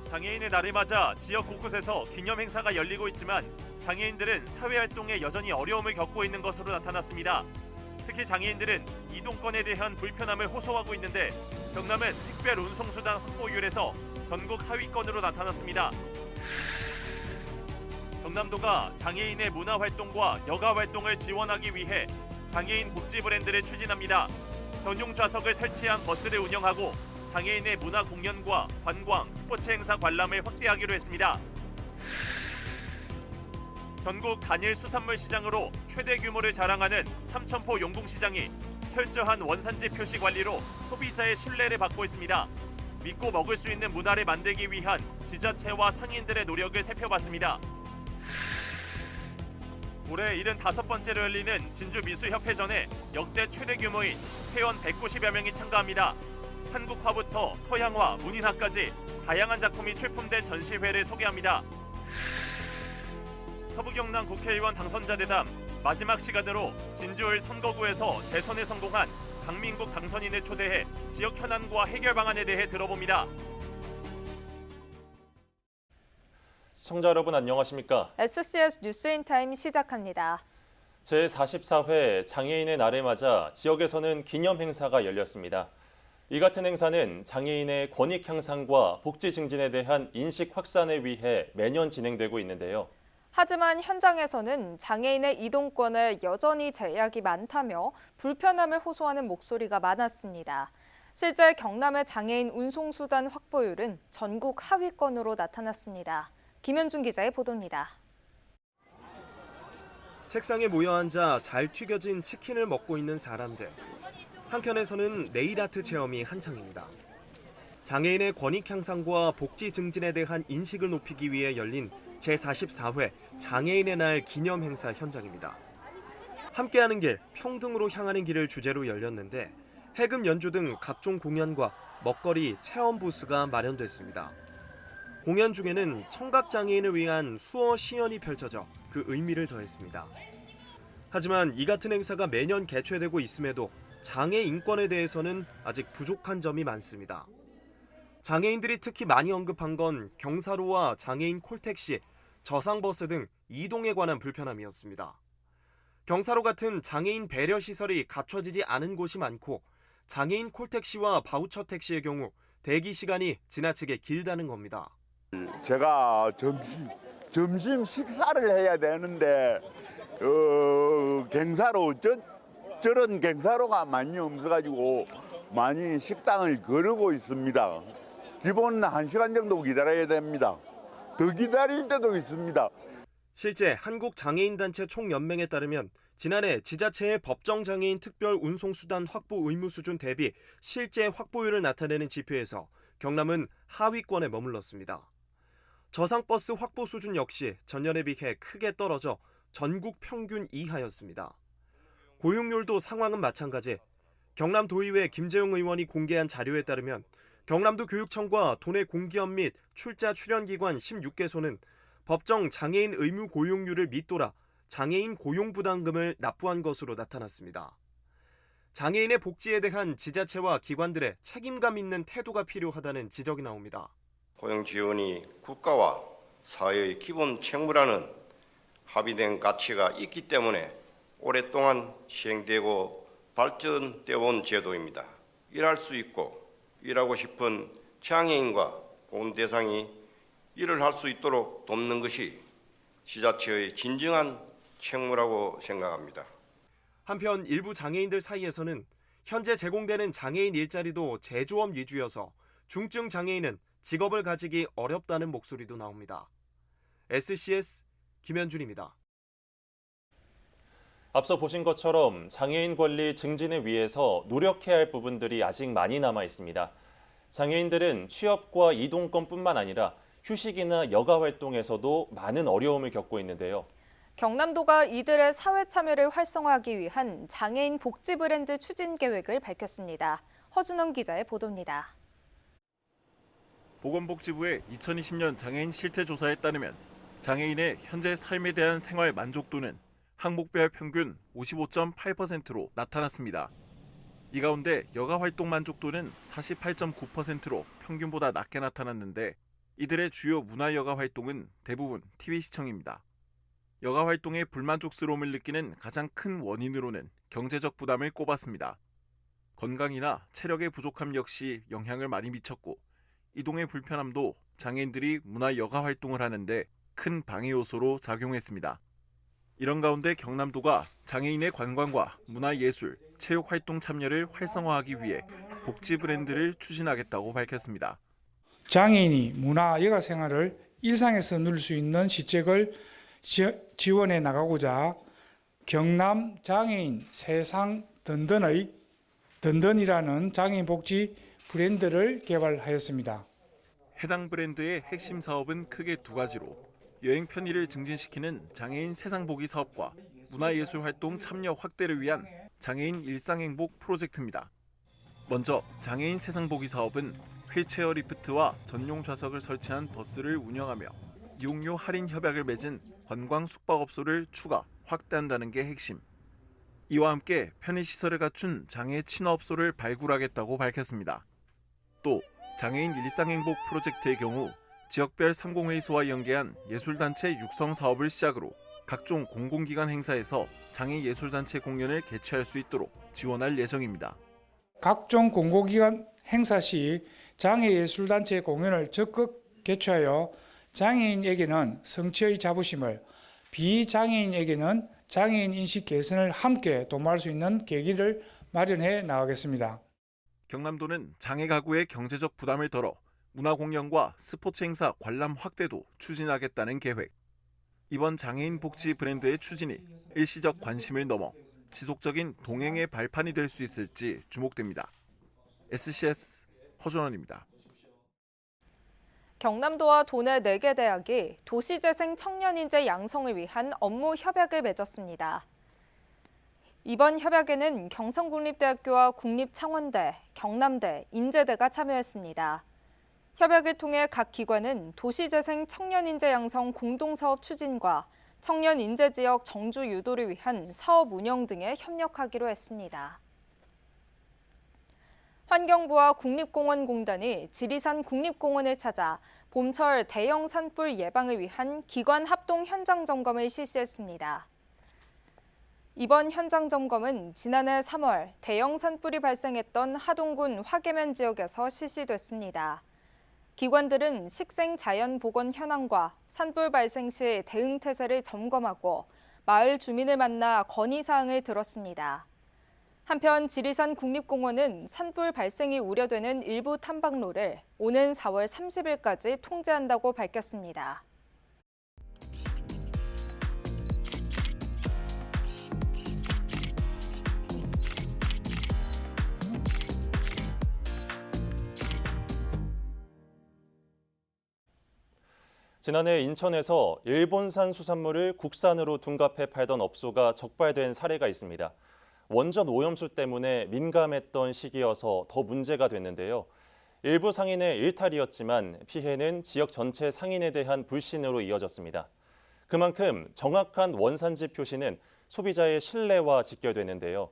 장애인의 날을 맞아 지역 곳곳에서 기념 행사가 열리고 있지만 장애인들은 사회활동에 여전히 어려움을 겪고 있는 것으로 나타났습니다. 특히 장애인들은 이동권에 대한 불편함을 호소하고 있는데 경남은 특별 운송수단 확보율에서 전국 하위권으로 나타났습니다. 경남도가 장애인의 문화활동과 여가활동을 지원하기 위해 장애인 복지 브랜드를 추진합니다. 전용 좌석을 설치한 버스를 운영하고 장애인의 문화 공연과 관광, 스포츠 행사 관람을 확대하기로 했습니다. 전국 단일 수산물 시장으로 최대 규모를 자랑하는 삼천포 용궁시장이 철저한 원산지 표시 관리로 소비자의 신뢰를 받고 있습니다. 믿고 먹을 수 있는 문화를 만들기 위한 지자체와 상인들의 노력을 살펴봤습니다. 올해 75번째로 열리는 진주미술협회전에 역대 최대 규모인 회원 190여 명이 참가합니다. 한국화부터 서양화, 문인화까지 다양한 작품이 출품된 전시회를 소개합니다. 서부경남 국회의원 당선자 대담 마지막 시간으로 진주을 선거구에서 재선에 성공한 강민국 당선인을 초대해 지역 현안과 해결 방안에 대해 들어봅니다. 시청자 여러분 안녕하십니까? SCS 뉴스인타임 시작합니다. 제44회 장애인의 날을 맞아 지역에서는 기념 행사가 열렸습니다. 이 같은 행사는 장애인의 권익 향상과 복지 증진에 대한 인식 확산을 위해 매년 진행되고 있는데요. 하지만 현장에서는 장애인의 이동권에 여전히 제약이 많다며 불편함을 호소하는 목소리가 많았습니다. 실제 경남의 장애인 운송수단 확보율은 전국 하위권으로 나타났습니다. 김현준 기자의 보도입니다. 책상에 모여 앉아 잘 튀겨진 치킨을 먹고 있는 사람들. 한켠에서는 네일아트 체험이 한창입니다. 장애인의 권익 향상과 복지 증진에 대한 인식을 높이기 위해 열린 제44회 장애인의 날 기념 행사 현장입니다. 함께하는 길, 평등으로 향하는 길을 주제로 열렸는데 해금 연주 등 각종 공연과 먹거리, 체험 부스가 마련됐습니다. 공연 중에는 청각장애인을 위한 수어 시연이 펼쳐져 그 의미를 더했습니다. 하지만 이 같은 행사가 매년 개최되고 있음에도 장애 인권에 대해서는 아직 부족한 점이 많습니다. 장애인들이 특히 많이 언급한 건 경사로와 장애인 콜택시, 저상버스 등 이동에 관한 불편함이었습니다. 경사로 같은 장애인 배려 시설이 갖춰지지 않은 곳이 많고 장애인 콜택시와 바우처 택시의 경우 대기 시간이 지나치게 길다는 겁니다. 제가 점심 식사를 해야 되는데 경사로 저런 경사로가 많이 없어가지고 많이 식당을 거르고 있습니다. 기본 1시간 정도 기다려야 됩니다. 더 기다릴 때도 있습니다. 실제 한국장애인단체 총연맹에 따르면 지난해 지자체의 법정장애인 특별 운송수단 확보 의무 수준 대비 실제 확보율을 나타내는 지표에서 경남은 하위권에 머물렀습니다. 저상버스 확보 수준 역시 전년에 비해 크게 떨어져 전국 평균 이하였습니다. 고용률도 상황은 마찬가지. 경남도의회 김재용 의원이 공개한 자료에 따르면 경남도 교육청과 도내 공기업 및 출자 출연기관 16개소는 법정 장애인 의무 고용률을 밑돌아 장애인 고용부담금을 납부한 것으로 나타났습니다. 장애인의 복지에 대한 지자체와 기관들의 책임감 있는 태도가 필요하다는 지적이 나옵니다. 고용 지원이 국가와 사회의 기본 책무라는 합의된 가치가 있기 때문에 오랫동안 시행되고 발전되어 온 제도입니다. 일할 수 있고 일하고 싶은 장애인과 보훈 대상이 일을 할 수 있도록 돕는 것이 지자체의 진정한 책무라고 생각합니다. 한편 일부 장애인들 사이에서는 현재 제공되는 장애인 일자리도 제조업 위주여서 중증 장애인은 직업을 가지기 어렵다는 목소리도 나옵니다. SCS 김현준입니다. 앞서 보신 것처럼 장애인 권리 증진을 위해서 노력해야 할 부분들이 아직 많이 남아 있습니다. 장애인들은 취업과 이동권뿐만 아니라 휴식이나 여가 활동에서도 많은 어려움을 겪고 있는데요. 경남도가 이들의 사회 참여를 활성화하기 위한 장애인 복지 브랜드 추진 계획을 밝혔습니다. 허준원 기자의 보도입니다. 보건복지부의 2020년 장애인 실태조사에 따르면 장애인의 현재 삶에 대한 생활 만족도는 항목별 평균 55.8%로 나타났습니다. 이 가운데 여가 활동 만족도는 48.9%로 평균보다 낮게 나타났는데 이들의 주요 문화 여가 활동은 대부분 TV 시청입니다. 여가 활동에 불만족스러움을 느끼는 가장 큰 원인으로는 경제적 부담을 꼽았습니다. 건강이나 체력의 부족함 역시 영향을 많이 미쳤고 이동의 불편함도 장애인들이 문화 여가 활동을 하는데 큰 방해 요소로 작용했습니다. 이런 가운데 경남도가 장애인의 관광과 문화예술, 체육활동 참여를 활성화하기 위해 복지 브랜드를 추진하겠다고 밝혔습니다. 장애인이 문화 여가 생활을 일상에서 누릴 수 있는 시책을 지원해 나가고자 경남 장애인 세상 든든이라는 장애인 복지 브랜드를 개발하였습니다. 해당 브랜드의 핵심 사업은 크게 두 가지로 여행 편의를 증진시키는 장애인 세상보기 사업과 문화예술 활동 참여 확대를 위한 장애인 일상행복 프로젝트입니다. 먼저 장애인 세상보기 사업은 휠체어 리프트와 전용 좌석을 설치한 버스를 운영하며 이용료 할인 협약을 맺은 관광 숙박업소를 추가, 확대한다는 게 핵심. 이와 함께 편의시설을 갖춘 장애 친화업소를 발굴하겠다고 밝혔습니다. 또 장애인 일상행복 프로젝트의 경우 지역별 상공회의소와 연계한 예술단체 육성 사업을 시작으로 각종 공공기관 행사에서 장애예술단체 공연을 개최할 수 있도록 지원할 예정입니다. 각종 공공기관 행사 시 장애예술단체 공연을 적극 개최하여 장애인에게는 성취의 자부심을, 비장애인에게는 장애인 인식 개선을 함께 도모할 수 있는 계기를 마련해 나가겠습니다. 경남도는 장애 가구의 경제적 부담을 덜어 문화공연과 스포츠 행사 관람 확대도 추진하겠다는 계획. 이번 장애인 복지 브랜드의 추진이 일시적 관심을 넘어 지속적인 동행의 발판이 될 수 있을지 주목됩니다. SCS 허준원입니다. 경남도와 도내 4개 대학이 도시재생 청년인재 양성을 위한 업무 협약을 맺었습니다. 이번 협약에는 경성국립대학교와 국립창원대, 경남대, 인제대가 참여했습니다. 협약을 통해 각 기관은 도시재생 청년인재 양성 공동사업 추진과 청년 인재 지역 정주 유도를 위한 사업 운영 등에 협력하기로 했습니다. 환경부와 국립공원공단이 지리산 국립공원을 찾아 봄철 대형 산불 예방을 위한 기관 합동 현장 점검을 실시했습니다. 이번 현장 점검은 지난해 3월 대형 산불이 발생했던 하동군 화계면 지역에서 실시됐습니다. 기관들은 식생 자연 복원 현황과 산불 발생 시 대응 태세를 점검하고 마을 주민을 만나 건의 사항을 들었습니다. 한편 지리산 국립공원은 산불 발생이 우려되는 일부 탐방로를 오는 4월 30일까지 통제한다고 밝혔습니다. 지난해 인천에서 일본산 수산물을 국산으로 둔갑해 팔던 업소가 적발된 사례가 있습니다. 원전 오염수 때문에 민감했던 시기여서 더 문제가 됐는데요. 일부 상인의 일탈이었지만 피해는 지역 전체 상인에 대한 불신으로 이어졌습니다. 그만큼 정확한 원산지 표시는 소비자의 신뢰와 직결되는데요.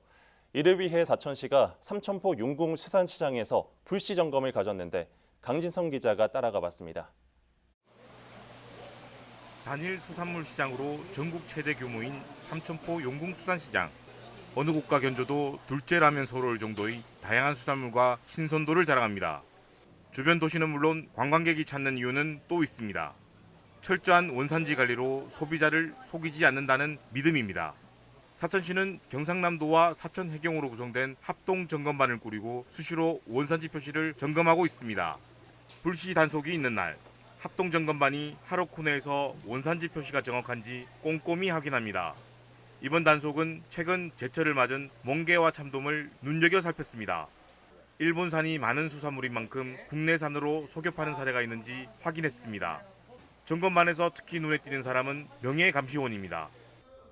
이를 위해 사천시가 삼천포 용궁수산시장에서 불시 점검을 가졌는데 강진성 기자가 따라가 봤습니다. 단일 수산물 시장으로 전국 최대 규모인 삼천포 용궁수산시장. 어느 곳과 견줘도 둘째라면 서러울 정도의 다양한 수산물과 신선도를 자랑합니다. 주변 도시는 물론 관광객이 찾는 이유는 또 있습니다. 철저한 원산지 관리로 소비자를 속이지 않는다는 믿음입니다. 사천시는 경상남도와 사천 해경으로 구성된 합동 점검반을 꾸리고 수시로 원산지 표시를 점검하고 있습니다. 불시 단속이 있는 날 합동 점검반이 하루코 내에서 원산지 표시가 정확한지 꼼꼼히 확인합니다. 이번 단속은 최근 제철을 맞은 멍게와 참돔을 눈여겨 살폈습니다. 일본산이 많은 수산물인 만큼 국내산으로 속여 파는 사례가 있는지 확인했습니다. 점검반에서 특히 눈에 띄는 사람은 명예감시원입니다.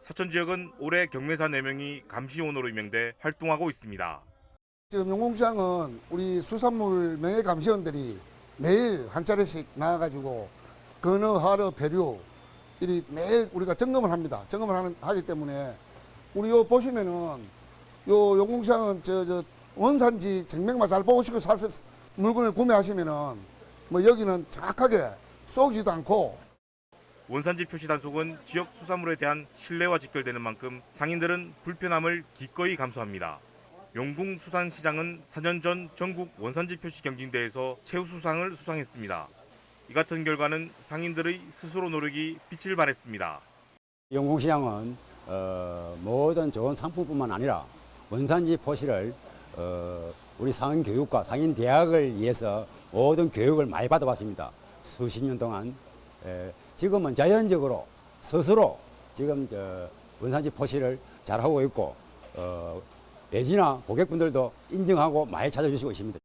사천 지역은 올해 경매사 4명이 감시원으로 임명돼 활동하고 있습니다. 지금 용궁시장은 우리 수산물 명예감시원들이 매일 한 차례씩 나와가지고 건어, 하러, 배류 이 매일 우리가 점검을 합니다. 점검을 하기 때문에 우리 요 보시면은 요 용궁시장은 원산지 증명만 잘 보시고 사서 물건을 구매하시면은 뭐 여기는 정확하게 쏘지도 않고. 원산지 표시 단속은 지역 수산물에 대한 신뢰와 직결되는 만큼 상인들은 불편함을 기꺼이 감수합니다. 용궁수산시장은 4년 전 전국 원산지 표시 경진대회에서 최우수상을 수상했습니다. 이 같은 결과는 상인들의 스스로 노력이 빛을 발했습니다. 용궁시장은 모든 좋은 상품뿐만 아니라 원산지 표시를 우리 상인 교육과 상인 대학을 위해서 모든 교육을 많이 받아왔습니다. 수십 년 동안. 지금은 자연적으로 스스로 지금 원산지 표시를 잘하고 있고 배지나 고객분들도 인정하고 많이 찾아주시고 있습니다.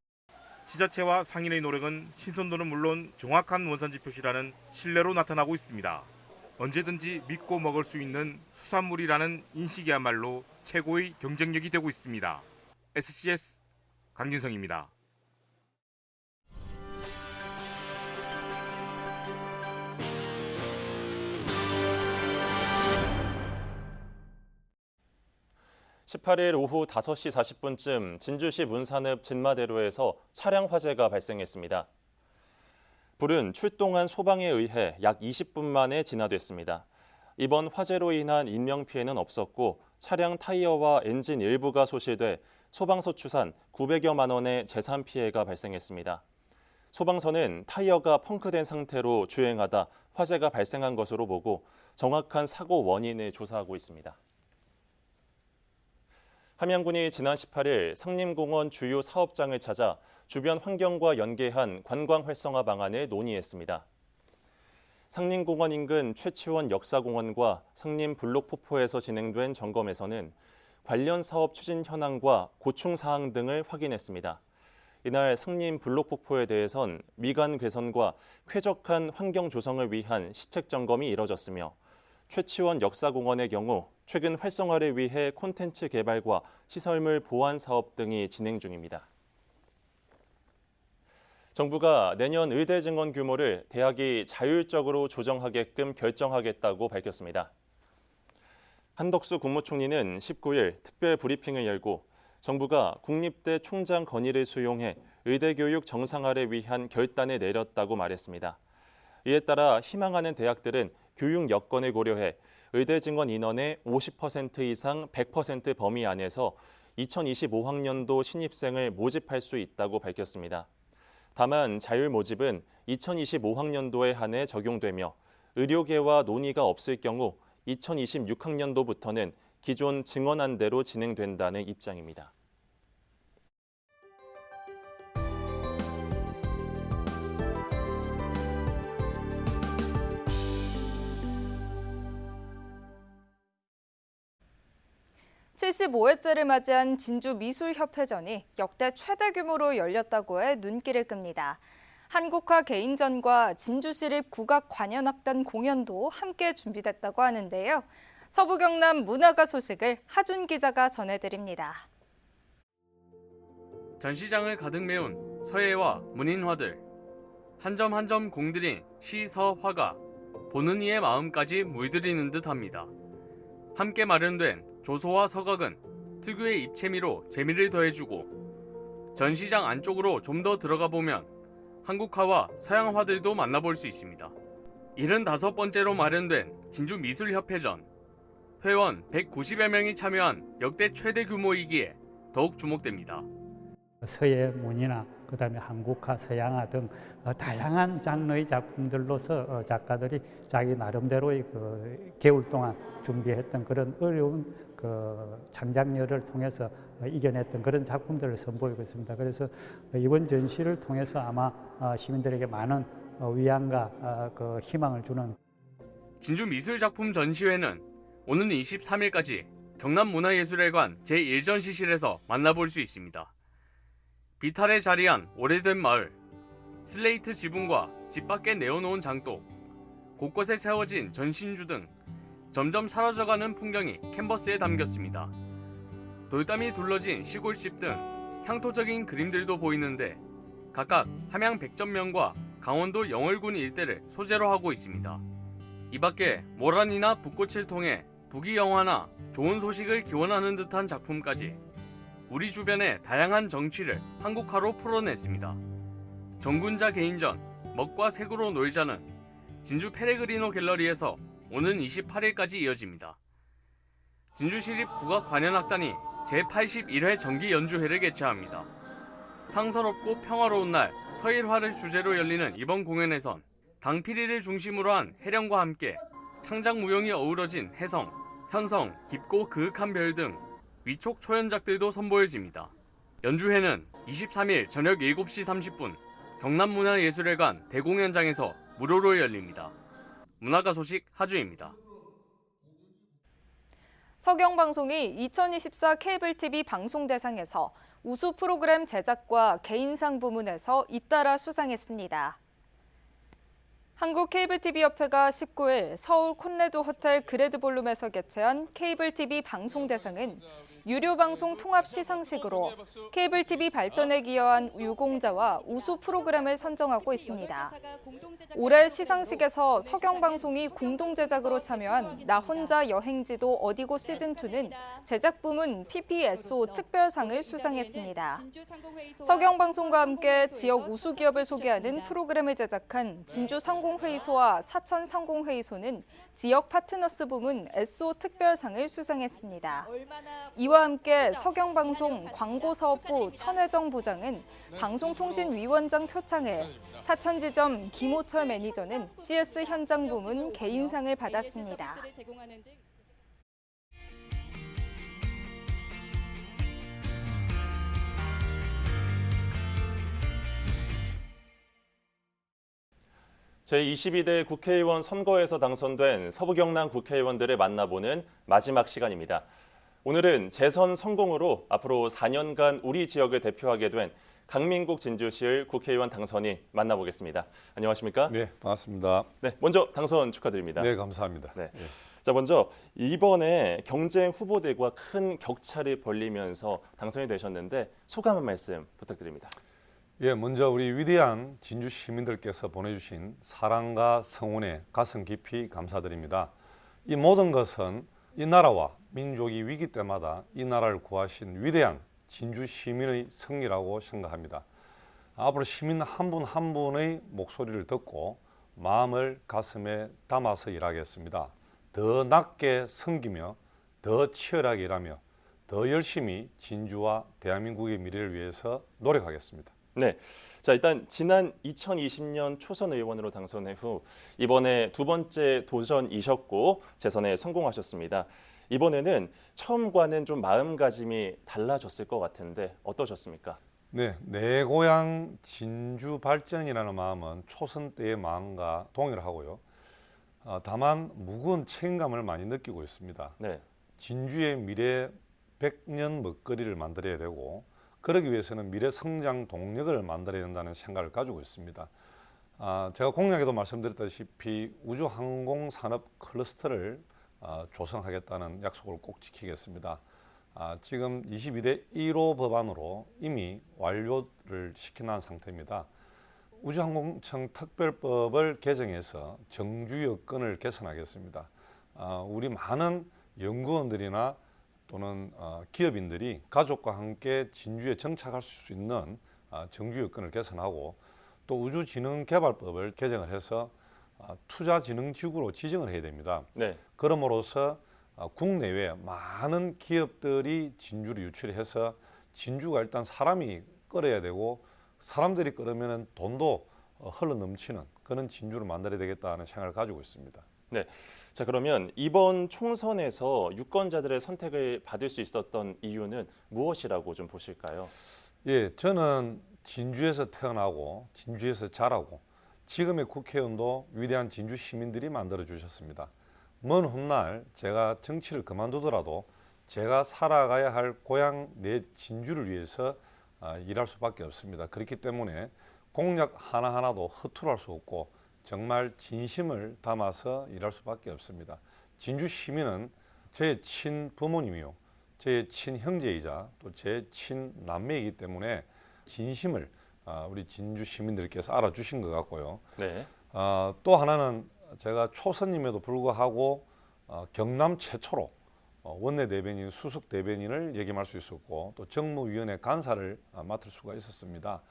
지자체와 상인의 노력은 신선도는 물론 정확한 원산지 표시라는 신뢰로 나타나고 있습니다. 언제든지 믿고 먹을 수 있는 수산물이라는 인식이야말로 최고의 경쟁력이 되고 있습니다. SCS 강진성입니다. (18일) 오후 5시 40분쯤 진주시 문산읍 진마대로에서 차량 화재가 발생했습니다. 불은 출동한 소방에 의해 약 20분 만에 진화됐습니다. 이번 화재로 인한 인명피해는 없었고 차량 타이어와 엔진 일부가 소실돼 소방서 추산 900여만 원의 재산 피해가 발생했습니다. 소방서는 타이어가 펑크된 상태로 주행하다 화재가 발생한 것으로 보고 정확한 사고 원인을 조사하고 있습니다. 함양군이 지난 18일 상림공원 주요 사업장을 찾아 주변 환경과 연계한 관광 활성화 방안을 논의했습니다. 상림공원 인근 최치원 역사공원과 상림 블록폭포에서 진행된 점검에서는 관련 사업 추진 현황과 고충 사항 등을 확인했습니다. 이날 상림 블록폭포에 대해선 미관 개선과 쾌적한 환경 조성을 위한 시책 점검이 이뤄졌으며 최치원 역사공원의 경우 최근 활성화를 위해 콘텐츠 개발과 시설물 보완 사업 등이 진행 중입니다. 정부가 내년 의대 증원 규모를 대학이 자율적으로 조정하게끔 결정하겠다고 밝혔습니다. 한덕수 국무총리는 19일 특별 브리핑을 열고 정부가 국립대 총장 건의를 수용해 의대 교육 정상화를 위한 결단을 내렸다고 말했습니다. 이에 따라 희망하는 대학들은 교육 여건을 고려해 의대 증원 인원의 50% 이상 100% 범위 안에서 2025학년도 신입생을 모집할 수 있다고 밝혔습니다. 다만 자율 모집은 2025학년도에 한해 적용되며 의료계와 논의가 없을 경우 2026학년도부터는 기존 증원한 대로 진행된다는 입장입니다. (75회째를) 맞이한 진주미술협회전이 역대 최대 규모로 열렸다고 해 눈길을 끕니다. 한국화 개인전과 진주시립 국악관현악단 공연도 함께 준비됐다고 하는데요. 서부 경남 문화가 소식을 하준 기자가 전해드립니다. 전시장을 가득 메운 서예와 문인화들, 한 점 한 점 공들인 시, 서, 화가 보는 이의 마음까지 물들이는 듯합니다. 함께 마련된 조소와 서각은 특유의 입체미로 재미를 더해주고 전시장 안쪽으로 좀 더 들어가 보면 한국화와 서양화들도 만나볼 수 있습니다. 75번째로 마련된 진주미술협회전, 회원 190여 명이 참여한 역대 최대 규모이기에 더욱 주목됩니다. 서예, 문이나 그다음에 한국화, 서양화 등 다양한 장르의 작품들로서 작가들이 자기 나름대로의 개월 동안 준비했던 그런 어려운 창작력을 통해서 이겨냈던 그런 작품들을 선보이고 있습니다. 그래서 이번 전시를 통해서 아마 시민들에게 많은 위안과 희망을 주는 진주미술작품 전시회는 오는 23일까지 경남문화예술회관 제1전시실에서 만나볼 수 있습니다. 비탈에 자리한 오래된 마을, 슬레이트 지붕과 집 밖에 내어놓은 장독, 곳곳에 세워진 전신주 등 점점 사라져가는 풍경이 캔버스에 담겼습니다. 돌담이 둘러진 시골집 등 향토적인 그림들도 보이는데 각각 함양 백전면과 강원도 영월군 일대를 소재로 하고 있습니다. 이 밖에 모란이나 붓꽃을 통해 부귀영화나 좋은 소식을 기원하는 듯한 작품까지 우리 주변의 다양한 정취를 한국화로 풀어냈습니다. 정군자 개인전, 먹과 색으로 놀자는 진주 페레그리노 갤러리에서 오는 28일까지 이어집니다. 진주시립 국악관현악단이 제81회 정기 연주회를 개최합니다. 상서롭고 평화로운 날 서일화를 주제로 열리는 이번 공연에선 당피리를 중심으로 한 해령과 함께 창작무용이 어우러진 해성, 현성, 깊고 그윽한 별 등 위촉 초연작들도 선보여집니다. 연주회는 23일 저녁 7시 30분 경남문화예술회관 대공연장에서 무료로 열립니다. 문화가 소식 하주입니다. 서경방송이 2024 케이블 TV 방송대상에서 우수 프로그램 제작과 개인상 부문에서 잇따라 수상했습니다. 한국케이블TV협회가 19일 서울 콘레드 호텔 그레드볼룸에서 개최한 케이블TV 방송대상은 유료방송 통합 시상식으로 케이블TV 발전에 기여한 유공자와 우수 프로그램을 선정하고 있습니다. 올해 시상식에서 서경방송이 공동제작으로 참여한 나 혼자 여행지도 어디고 시즌2는 제작 부문 PPSO 특별상을 수상했습니다. 서경방송과 함께 지역 우수 기업을 소개하는 프로그램을 제작한 진주상공회의소와 사천상공회의소는 지역 파트너스 부문 SO 특별상을 수상했습니다. 이와 함께 서경방송 광고사업부 천회정 부장은 방송통신위원장 표창을, 사천지점 김호철 매니저는 CS 현장 부문 개인상을 받았습니다. 제22대 국회의원 선거에서 당선된 서부경남 국회의원들을 만나보는 마지막 시간입니다. 오늘은 재선 성공으로 앞으로 4년간 우리 지역을 대표하게 된 강민국 진주시을 국회의원 당선인 만나보겠습니다. 안녕하십니까? 네, 반갑습니다. 네, 먼저 당선 축하드립니다. 네, 감사합니다. 네. 자, 먼저 이번에 경쟁 후보들과 큰 격차를 벌리면서 당선이 되셨는데 소감 한 말씀 부탁드립니다. 예, 먼저 우리 위대한 진주 시민들께서 보내주신 사랑과 성원에 가슴 깊이 감사드립니다. 이 모든 것은 이 나라와 민족이 위기 때마다 이 나라를 구하신 위대한 진주 시민의 승리라고 생각합니다. 앞으로 시민 한 분 한 분의 목소리를 듣고 마음을 가슴에 담아서 일하겠습니다. 더 낮게 섬기며 더 치열하게 일하며 더 열심히 진주와 대한민국의 미래를 위해서 노력하겠습니다. 네, 자 일단 지난 2020년 초선 의원으로 당선해 후 이번에 두 번째 도전이셨고 재선에 성공하셨습니다. 이번에는 처음과는 좀 마음가짐이 달라졌을 것 같은데 어떠셨습니까? 네, 내 고향 진주 발전이라는 마음은 초선 때의 마음과 동일하고요. 다만 무거운 책임감을 많이 느끼고 있습니다. 네. 진주의 미래 100년 먹거리를 만들어야 되고 그러기 위해서는 미래 성장 동력을 만들어야 된다는 생각을 가지고 있습니다. 제가 공약에도 말씀드렸다시피 우주항공산업 클러스터를 조성하겠다는 약속을 꼭 지키겠습니다. 지금 22대 1호 법안으로 이미 완료를 시켜놓은 상태입니다. 우주항공청 특별법을 개정해서 정주 여건을 개선하겠습니다. 우리 많은 연구원들이나 또는 기업인들이 가족과 함께 진주에 정착할 수 있는 정주 여건을 개선하고 또 우주진흥개발법을 개정을 해서 투자진흥지구로 지정을 해야 됩니다. 네. 그럼으로써 국내외 많은 기업들이 진주를 유출해서 진주가 일단 사람이 끌어야 되고 사람들이 끌으면 돈도 흘러 넘치는 그런 진주를 만들어야 되겠다는 생각을 가지고 있습니다. 네, 자 그러면 이번 총선에서 유권자들의 선택을 받을 수 있었던 이유는 무엇이라고 좀 보실까요? 예, 저는 진주에서 태어나고 진주에서 자라고 지금의 국회의원도 위대한 진주 시민들이 만들어 주셨습니다. 먼 훗날 제가 정치를 그만두더라도 제가 살아가야 할 고향 내 진주를 위해서 일할 수밖에 없습니다. 그렇기 때문에 공약 하나하나도 허투루 할 수 없고 정말 진심을 담아서 일할 수밖에 없습니다. 진주 시민은 제 친부모님이요, 제 친형제이자 또 제 친남매이기 때문에 진심을 우리 진주 시민들께서 알아주신 것 같고요. 네. 또 하나는 제가 초선임에도 불구하고 경남 최초로 원내대변인, 수석대변인을 역임할 수 있었고 또 정무위원회 간사를 맡을 수가 있었습니다.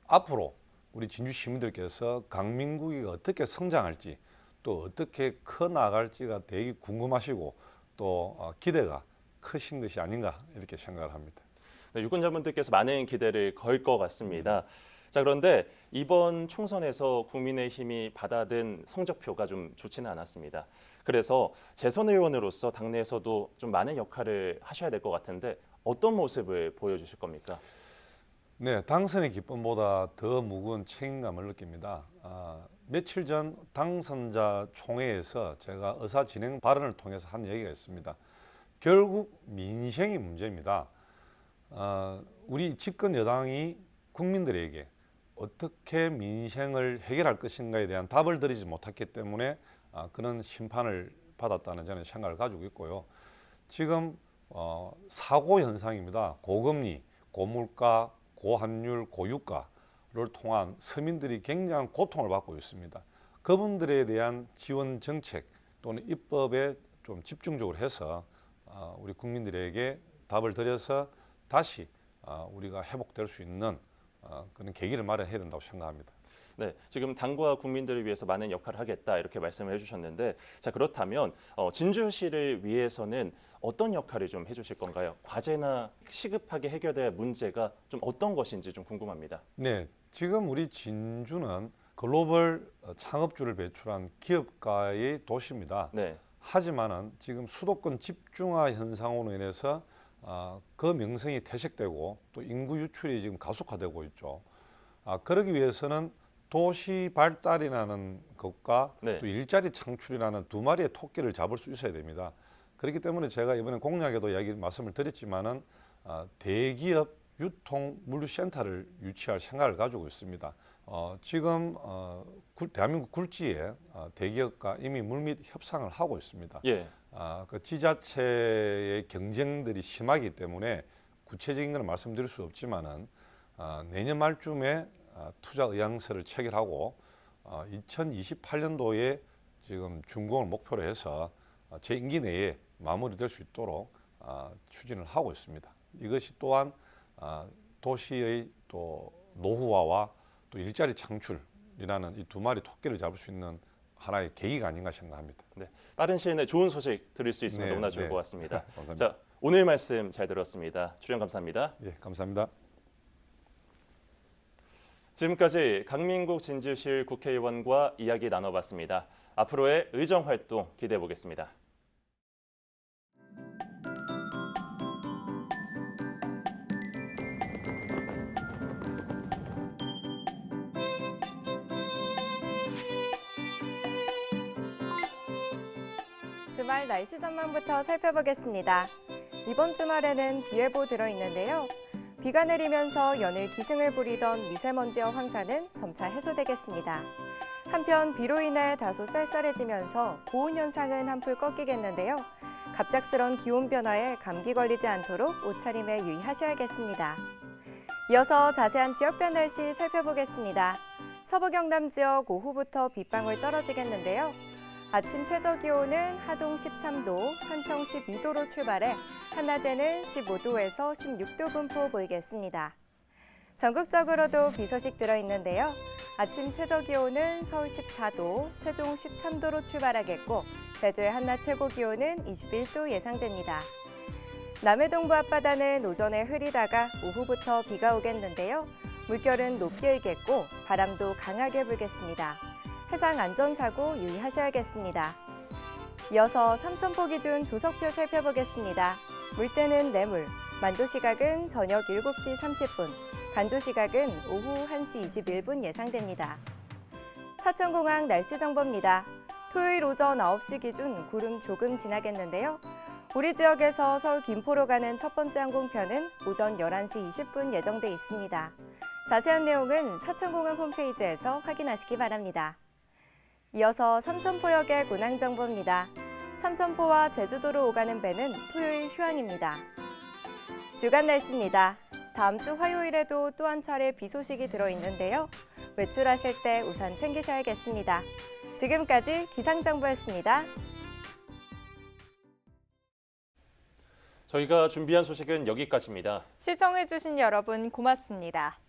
앞으로 우리 진주 시민들께서 강민국이 어떻게 성장할지 또 어떻게 커 나갈지가 되게 궁금하시고 또 기대가 크신 것이 아닌가 이렇게 생각을 합니다. 네, 유권자분들께서 많은 기대를 걸 것 같습니다. 자, 그런데 이번 총선에서 국민의힘이 받아든 성적표가 좀 좋지는 않았습니다. 그래서 재선 의원으로서 당내에서도 좀 많은 역할을 하셔야 될 것 같은데 어떤 모습을 보여주실 겁니까? 네, 당선의 기쁨보다 더 무거운 책임감을 느낍니다. 며칠 전 당선자 총회에서 제가 의사 진행 발언을 통해서 한 얘기가 있습니다. 결국 민생이 문제입니다. 우리 집권 여당이 국민들에게 어떻게 민생을 해결할 것인가에 대한 답을 드리지 못했기 때문에 그런 심판을 받았다는 저는 생각을 가지고 있고요. 지금 사고 현상입니다. 고금리, 고물가, 고환율, 고유가를 통한 서민들이 굉장한 고통을 받고 있습니다. 그분들에 대한 지원 정책 또는 입법에 좀 집중적으로 해서 우리 국민들에게 답을 드려서 다시 우리가 회복될 수 있는 그런 계기를 마련해야 된다고 생각합니다. 네, 지금 당과 국민들을 위해서 많은 역할을 하겠다 이렇게 말씀을 해주셨는데, 자 그렇다면 진주시를 위해서는 어떤 역할을 좀 해주실 건가요? 과제나 시급하게 해결될 문제가 좀 어떤 것인지 좀 궁금합니다. 네, 지금 우리 진주는 글로벌 창업주를 배출한 기업가의 도시입니다. 네. 하지만은 지금 수도권 집중화 현상으로 인해서 그 명성이 퇴색되고 또 인구 유출이 지금 가속화되고 있죠. 그러기 위해서는 도시 발달이라는 것과 네. 또 일자리 창출이라는 두 마리의 토끼를 잡을 수 있어야 됩니다. 그렇기 때문에 제가 이번에 공약에도 말씀을 드렸지만은 대기업 유통 물류센터를 유치할 생각을 가지고 있습니다. 지금 대한민국 굴지에 대기업과 이미 물밑 협상을 하고 있습니다. 예. 그 지자체의 경쟁들이 심하기 때문에 구체적인 건 말씀드릴 수 없지만은 내년 말쯤에 투자 의향서를 체결하고 2028년도에 지금 준공을 목표로 해서 제 임기 내에 마무리될 수 있도록 추진을 하고 있습니다. 이것이 또한 도시의 또 노후화와 또 일자리 창출이라는 이 두 마리 토끼를 잡을 수 있는 하나의 계기가 아닌가 생각합니다. 네, 빠른 시일 내에 좋은 소식 들을 수 있으면 네, 너무나 좋을 네. 것 같습니다. 감사합니다. 자, 오늘 말씀 잘 들었습니다. 출연 감사합니다. 예, 감사합니다. 지금까지 강민국 진주실 국회의원과 이야기 나눠봤습니다. 앞으로의 의정 활동 기대해 보겠습니다. 주말 날씨 전망부터 살펴보겠습니다. 이번 주말에는 비 예보 들어있는데요. 비가 내리면서 연일 기승을 부리던 미세먼지와 황사는 점차 해소되겠습니다. 한편 비로 인해 다소 쌀쌀해지면서 고온 현상은 한풀 꺾이겠는데요. 갑작스런 기온 변화에 감기 걸리지 않도록 옷차림에 유의하셔야겠습니다. 이어서 자세한 지역별 날씨 살펴보겠습니다. 서부 경남 지역 오후부터 빗방울 떨어지겠는데요. 아침 최저 기온은 하동 13도, 산청 12도로 출발해 한낮에는 15도에서 16도 분포 보이겠습니다. 전국적으로도 비 소식 들어있는데요. 아침 최저 기온은 서울 14도, 세종 13도로 출발하겠고 제주의 한낮 최고 기온은 21도 예상됩니다. 남해 동부 앞바다는 오전에 흐리다가 오후부터 비가 오겠는데요. 물결은 높게 일겠고 바람도 강하게 불겠습니다. 해상 안전사고 유의하셔야겠습니다. 이어서 삼천포 기준 조석표 살펴보겠습니다. 물때는 내물, 만조시각은 저녁 7시 30분, 간조시각은 오후 1시 21분 예상됩니다. 사천공항 날씨 정보입니다. 토요일 오전 9시 기준 구름 조금 지나겠는데요. 우리 지역에서 서울 김포로 가는 첫 번째 항공편은 오전 11시 20분 예정돼 있습니다. 자세한 내용은 사천공항 홈페이지에서 확인하시기 바랍니다. 이어서 삼천포역의 운항 정보입니다. 삼천포와 제주도로 오가는 배는 토요일 휴항입니다. 주간 날씨입니다. 다음 주 화요일에도 또 한 차례 비 소식이 들어있는데요. 외출하실 때 우산 챙기셔야겠습니다. 지금까지 기상정보였습니다. 저희가 준비한 소식은 여기까지입니다. 시청해주신 여러분 고맙습니다.